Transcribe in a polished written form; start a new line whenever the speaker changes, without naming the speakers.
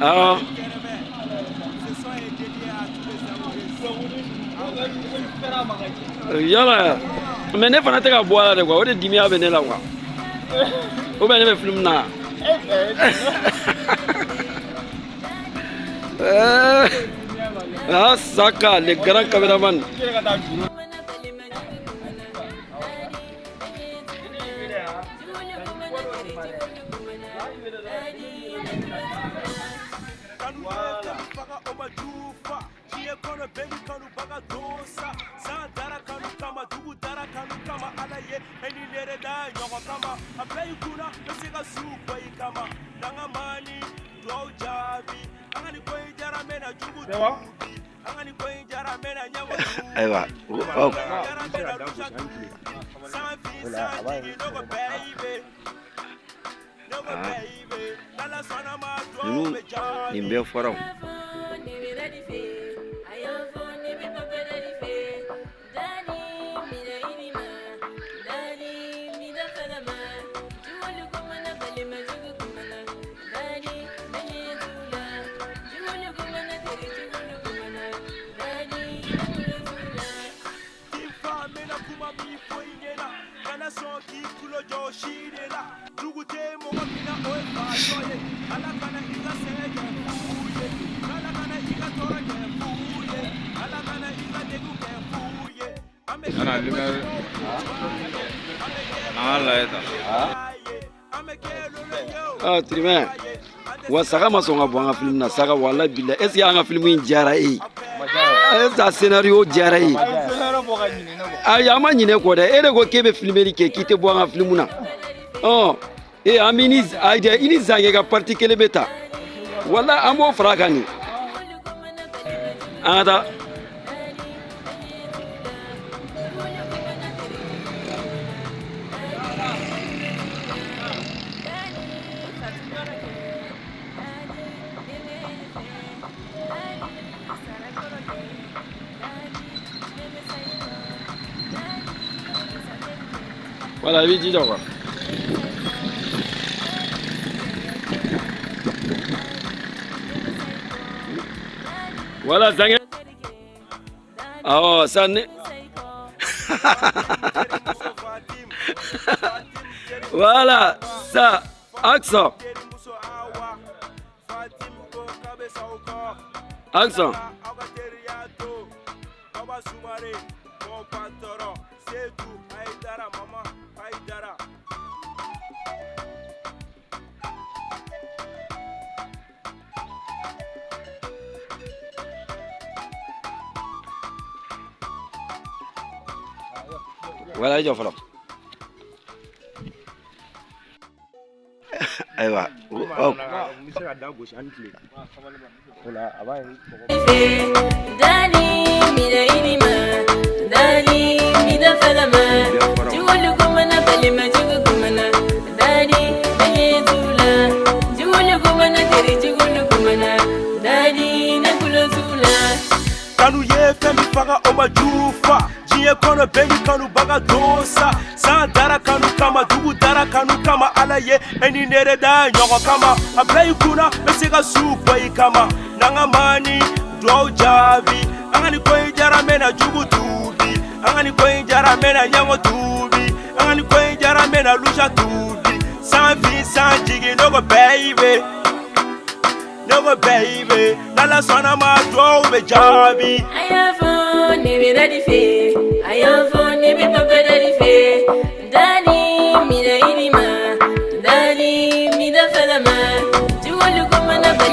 Ah, yala mais ne fana tɛ ka bɔ a la de quoi, o de dimiya bɛ ne la quoi, ou bien ne bɛ film na. Ah, Saka, le grand caméraman. Aywa, nin bɛɛ fɔra o. Ah, Trimé. Wa Saka ma sɔn ka bɔ an ka film na. Saka wallahi billahi, est ce que an ka film in diyara e ye? Est ce que a scénario diyara e ye? Ayi, a ma ɲinɛ kɔ dɛ. E de ko k'e bɛ filmeli kɛ k'i tɛ bɔ an ka film na. An b'i ni i ni Zange ka parti kelen bɛ ta. Wallahi an b'o fara a kan nin. An ka taa. Voilà, il dit quoi. Voilà, Zange. Oh, ça n'est. Voilà, ça. Accent. Accent. Voilà, il faut. Aywa. Oh.
Kanu ye femi faga oma jufa jiye kono bengi kanu baga dosa san dara kanu kama dugu dara kanu kama ala ye eni nere da nyogo kama ablay kuna besega su boy kama nanga mani do jabi angani koy jara mena jugu tubi angani koy jara mena nyango tubi angani koy jara mena lusha tubi san fi san jigi no go baby. No baby, Nala Sana ma draw be jabi.
I have fun, never ready fair. I have fun, never ready fair. Daddy, me the inima. Daddy, me the fella man. You want to come and have a